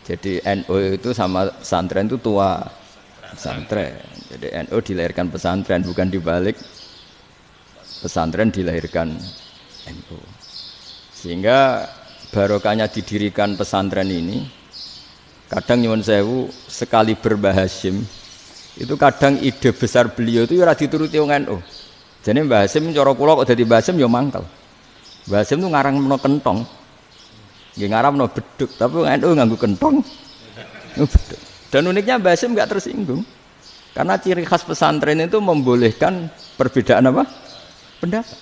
Jadi NU itu sama pesantren itu tua pesantren. Jadi NU dilahirkan pesantren, bukan dibalik pesantren dilahirkan NU. Sehingga barokahnya didirikan pesantren ini, kadang nyuwun sewu sekali berbahasim itu kadang ide besar beliau itu ora dituruti wong NU. Jadi Mbah Hasim cara kula kok dadi Mbah Hasim ya mangkel. Mbah Hasim itu ngarangno kentong. Nggih ngaramno beduk, tapi wong NU nganggo kentong. Beduk. Dan uniknya Mbah Hasim enggak tersinggung. Karena ciri khas pesantren itu membolehkan perbedaan apa? Pendapat.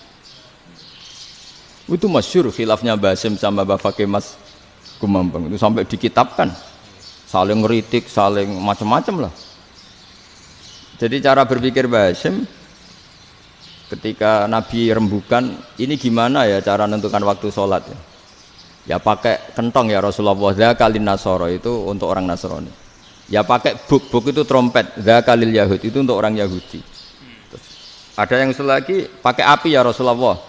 Itu masyhur khilafnya Mbah Hasim sama Mbah Fakih Mas Kumambang itu sampai dikitabkan. Saling ngeritik, saling macam-macam lah. Jadi cara berpikir Mbah Hasim ketika Nabi rembukan, ini gimana ya cara menentukan waktu sholat ya? Ya pakai kentong ya Rasulullah, dzakalin nasara itu untuk orang Nasrani. Ya pakai buk itu trompet, dzakalil Yahud itu untuk orang Yahudi. Terus, ada yang lagi pakai api ya Rasulullah,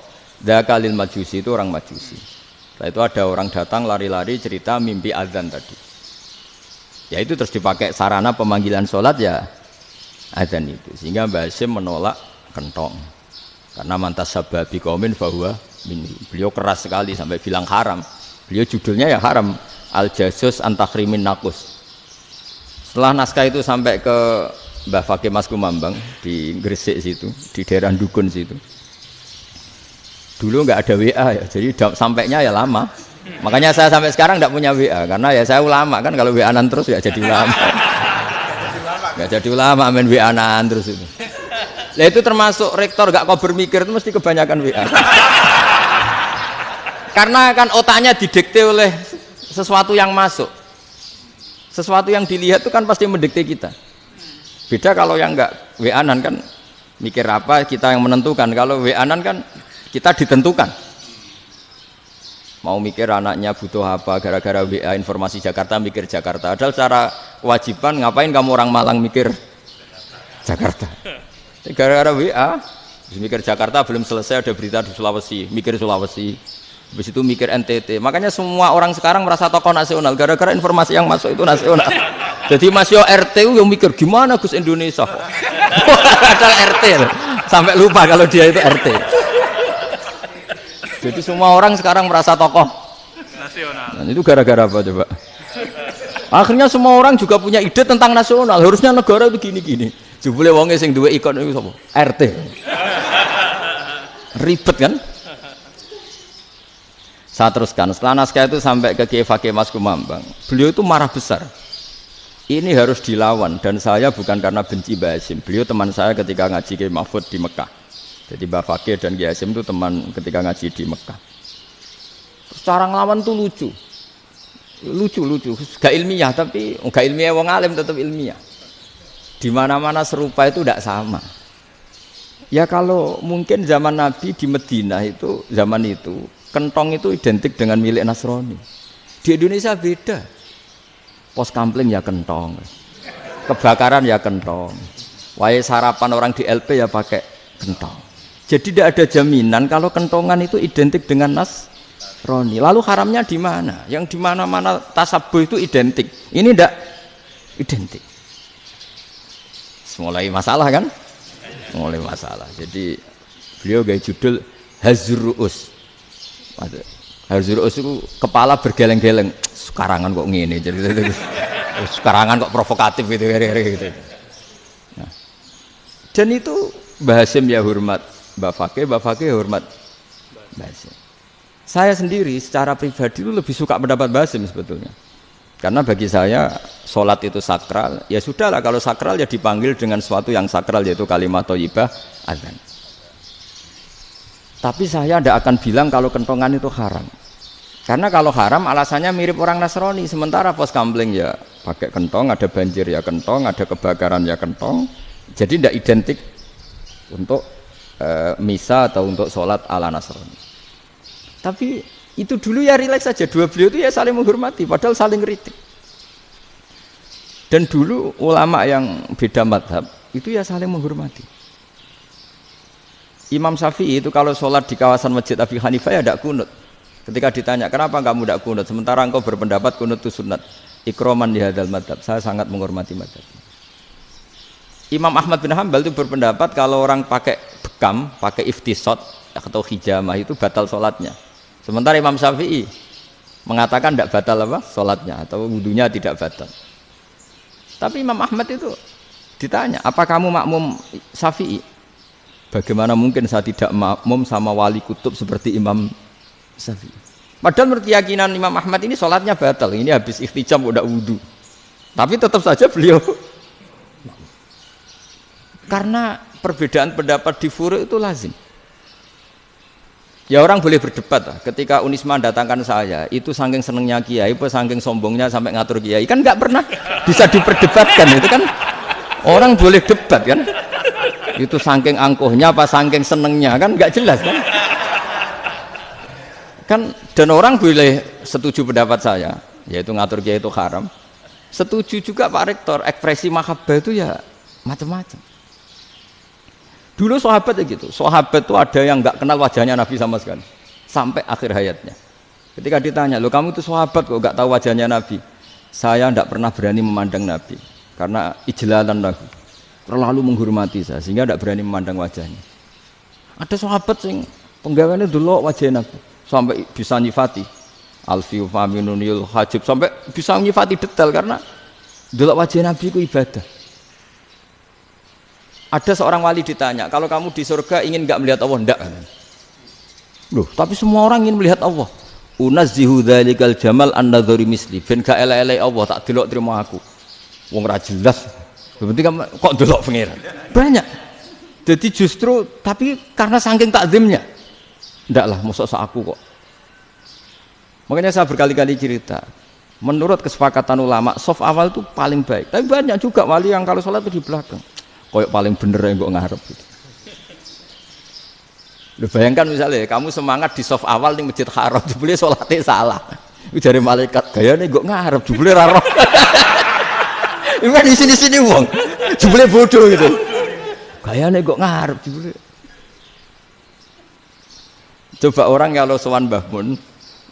dzakalil Majusi itu orang Majusi. Setelah itu ada orang datang lari-lari cerita mimpi azan tadi. Ya itu terus dipakai sarana pemanggilan sholat ya azan itu. Sehingga Mbah Hasim menolak kentong. Karena mantas sababi qaumin fahuwa minni. Beliau keras sekali sampai bilang haram. Beliau judulnya ya haram, Al-Jasus Antakhrimin Nakus. Setelah naskah itu sampai ke Mbah Fakih Mas Kumambang di Gresik situ, di daerah Dukun situ. Dulu nggak ada WA ya, jadi sampainya ya lama. Makanya saya sampai sekarang nggak punya WA karena ya saya ulama kan, kalau WA-an terus ya jadi ulama. Nggak jadi ulama main WA-an terus itu. Lah itu termasuk rektor gak kau bermikir itu mesti kebanyakan WA. Karena kan otaknya didikte oleh sesuatu yang masuk. Sesuatu yang dilihat itu kan pasti mendikte kita. Beda kalau yang enggak WA-an kan mikir apa kita yang menentukan. Kalau WA-an kan kita ditentukan. Mau mikir anaknya butuh apa gara-gara WA informasi Jakarta mikir Jakarta. Padahal secara kewajiban ngapain kamu orang Malang mikir Jakarta? Gara-gara WA, mikir Jakarta belum selesai ada berita di Sulawesi, mikir Sulawesi, habis itu mikir NTT. Makanya semua orang sekarang merasa tokoh nasional gara-gara informasi yang masuk itu nasional. Jadi masih RT yang mikir gimana Gus Indonesia, ada RT sampai lupa kalau dia itu RT. Jadi semua orang sekarang merasa tokoh nasional. Dan itu gara-gara apa coba? Akhirnya semua orang juga punya ide tentang nasional. Harusnya negara itu gini-gini. Jebule wonge sing duwe ikon itu sapa? RT. Ribet kan? Saya teruskan. Setelah naskah itu sampai ke Kiai Fakih Mas Kumambang. Beliau itu marah besar. Ini harus dilawan dan saya bukan karena benci Mbah Hasim. Beliau teman saya ketika ngaji Kiai Mahfud di Mekah. Jadi Mbah Fakih dan Kiai Hasim itu teman ketika ngaji di Mekah. Terus cara ngelawan tuh lucu. Lucu. Gak ilmiah tapi gak ilmiah wong alim tetap ilmiah. Di mana-mana serupa itu tidak sama. Ya kalau mungkin zaman Nabi di Madinah itu zaman itu kentong itu identik dengan milik Nasrani. Di Indonesia beda. Pos kampling ya kentong, kebakaran ya kentong, wae sarapan orang di LP ya pakai kentong. Jadi tidak ada jaminan kalau kentongan itu identik dengan Nasrani. Lalu haramnya di mana? Yang di mana-mana tasabuh itu identik. Ini tidak identik. Mulai masalah kan? Mulai masalah. Jadi beliau gaya judul Hazruus. Hazruus itu kepala bergeleng-geleng. Sekarangan kok ngene. Jadi sekarangan kok provokatif gitu. Nah. Dan itu Mbah Hasim ya hormat Mbah Fakih hormat Mbah Hasim. Saya sendiri secara pribadi itu lebih suka pendapat Mbah Hasim sebetulnya. Karena bagi saya sholat itu sakral, ya sudahlah kalau sakral ya dipanggil dengan sesuatu yang sakral yaitu kalimat thayyibah azan. Tapi saya tidak akan bilang kalau kentongan itu haram. Karena kalau haram alasannya mirip orang Nasrani. Sementara pos kampling ya pakai kentong, ada banjir ya kentong, ada kebakaran ya kentong. Jadi tidak identik untuk misa atau untuk sholat ala Nasrani. Tapi itu dulu ya rileks saja, dua beliau itu ya saling menghormati padahal saling kritik. Dan dulu ulama yang beda madhab itu ya saling menghormati. Imam Syafi'i itu kalau sholat di kawasan Masjid Abi Hanifah ya tidak kunut. Ketika ditanya kenapa kamu tidak kunut sementara engkau berpendapat kunut itu sunat, ikroman di hadal madhab, saya sangat menghormati madhab. Imam Ahmad bin Hanbal itu berpendapat kalau orang pakai bekam, pakai iftisot atau hijamah itu batal sholatnya. Sementara Imam Syafi'i mengatakan tidak batal apa sholatnya atau wudunya tidak batal. Tapi Imam Ahmad itu ditanya, apa kamu makmum Syafi'i? Bagaimana mungkin saya tidak makmum sama wali kutub seperti Imam Syafi'i? Padahal menurut keyakinan Imam Ahmad ini sholatnya batal. Ini habis ikhtijam udah wudu. Tapi tetap saja beliau. Karena perbedaan pendapat di furu' itu lazim. Ya orang boleh berdebat lah. Ketika Unisma datangkan saya, itu saking senengnya kiai, apa saking sombongnya sampai ngatur kiai, kan nggak pernah bisa diperdebatkan. Itu kan orang boleh debat kan? Itu saking angkuhnya apa saking senengnya kan nggak jelas kan? Kan dan orang boleh setuju pendapat saya, yaitu ngatur kiai itu haram. Setuju juga Pak Rektor, ekspresi mahabbah itu ya macam-macam. Dulu sahabat ya gitu, sahabat itu ada yang nggak kenal wajahnya Nabi sama sekali sampai akhir hayatnya. Ketika ditanya, lo kamu itu sahabat kok nggak tahu wajahnya Nabi? Saya tidak pernah berani memandang Nabi karena ijlalan Nabi, terlalu menghormati saya sehingga tidak berani memandang wajahnya. Ada sahabat yang penggawaannya dulu wajah Nabi sampai bisa nyifati alfiu faminunil hajib, sampai bisa nyifati detail karena dulu wajah Nabi itu ibadah. Ada seorang wali ditanya, kalau kamu di surga ingin nggak melihat Allah? Enggak. Loh, tapi semua orang ingin melihat Allah. Unazzihu dzalikal jamal an-nadzari misli. Ben gak elek-elek Allah tak delok terima aku. Wong ra jelas. Penting kok delok pangeran. Banyak. Jadi justru tapi karena saking takzimnya. Enggak lah, mosok sak aku kok. Makanya saya berkali-kali cerita. Menurut kesepakatan ulama, soft awal itu paling baik. Tapi banyak juga wali yang kalau sholat itu di belakang. Koyok paling bener yang kok ngarep gitu. Lu bayangkan misalnya kamu semangat di soft awal di masjid haram, jebule sholatnya salah. Itu dari malaikat gayane kok ngarep, jebule ra roh. Iku di sini-sini wong. Jebule bodoh gitu. Gayane kok ngarep jebule. Coba orang kalau sowan Mbah Mun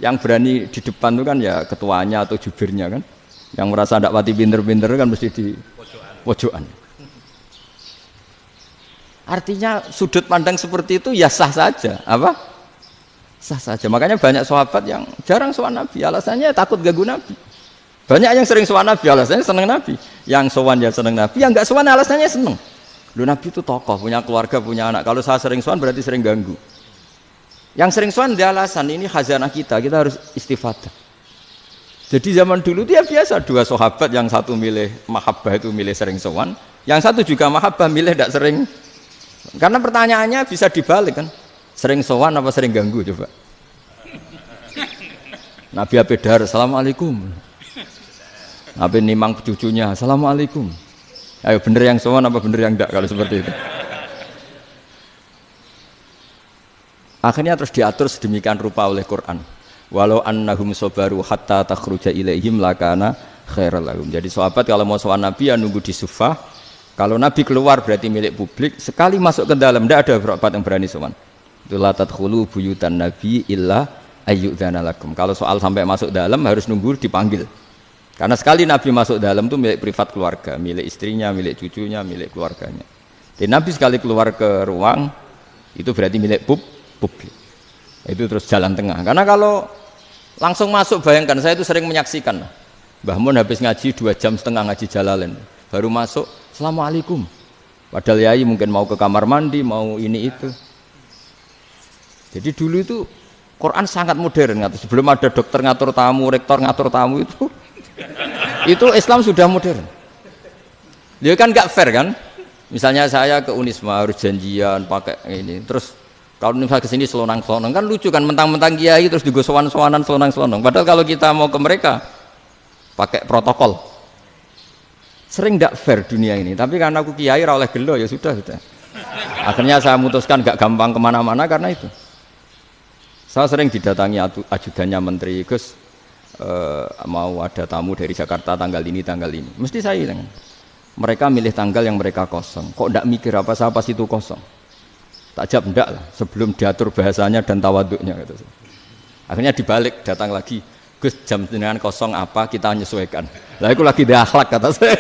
yang berani di depan itu kan ya ketuanya atau jubirnya kan. Yang merasa ndak pati pinter-pinter kan mesti di pojokan. Artinya sudut pandang seperti itu ya sah saja, apa? Sah saja. Makanya banyak sahabat yang jarang sowan Nabi, alasannya takut ganggu Nabi. Banyak yang sering sowan Nabi, alasannya seneng Nabi. Yang sowan ya seneng Nabi, yang enggak sowan alasannya seneng. Lu Nabi itu tokoh, punya keluarga, punya anak. Kalau saya sering sowan berarti sering ganggu. Yang sering sowan dia alasan ini khazanah kita harus istifadah. Jadi zaman dulu dia biasa dua sahabat, yang satu milih mahabbah itu milih sering sowan, yang satu juga mahabbah milih tidak sering. Karena pertanyaannya bisa dibalik kan, sering sowan apa sering ganggu coba. Nabi Abedar, assalamualaikum. Nabi nimang cucunya, assalamualaikum. Ayo bener yang sowan apa bener yang enggak kalau seperti itu. Akhirnya terus diatur sedemikian rupa oleh Quran. Walau annahum sabaru hatta takhruja ilaihim lakana khairal lahum. Jadi sahabat kalau mau sowan Nabi ya nunggu di sufah. Kalau Nabi keluar berarti milik publik, sekali masuk ke dalam tidak ada berapa yang berani sowan. La tadkhulu buyutan nabi illa ayyudzana lakum. Kalau soal sampai masuk dalam harus nunggu dipanggil. Karena sekali Nabi masuk dalam itu milik privat keluarga, milik istrinya, milik cucunya, milik keluarganya. Dan Nabi sekali keluar ke ruang itu berarti milik publik. Itu terus jalan tengah. Karena kalau langsung masuk, bayangkan saya itu sering menyaksikan. Mbah Mun habis ngaji 2,5 jam ngaji Jalalain, baru masuk assalamualaikum. Padahal yai mungkin mau ke kamar mandi, mau ini itu. Jadi dulu itu Quran sangat modern. Sebelum ada dokter ngatur tamu, rektor ngatur tamu itu Islam sudah modern. Dia kan nggak fair kan? Misalnya saya ke Unisma harus janjian pakai ini. Terus kalau misalnya kesini selonang-selonang kan lucu kan, mentang-mentang kiai terus juga sowan-sowanan selonang-selonang. Padahal kalau kita mau ke mereka pakai protokol. Sering tidak fair dunia ini, tapi karena aku kiai ra oleh gelo ya sudah. Akhirnya saya memutuskan gak gampang kemana-mana karena itu. Saya sering didatangi ajudannya menteri, Gus mau ada tamu dari Jakarta tanggal ini, mesti saya bilang, mereka milih tanggal yang mereka kosong, kok tidak mikir apa saya pas itu kosong. Tak jawab enggak lah, sebelum diatur bahasanya dan tawaduknya gitu. Akhirnya dibalik, datang lagi, Gus jam jenengan kosong apa kita menyesuaikan. Lah aku lagi dah akhlak kata saya.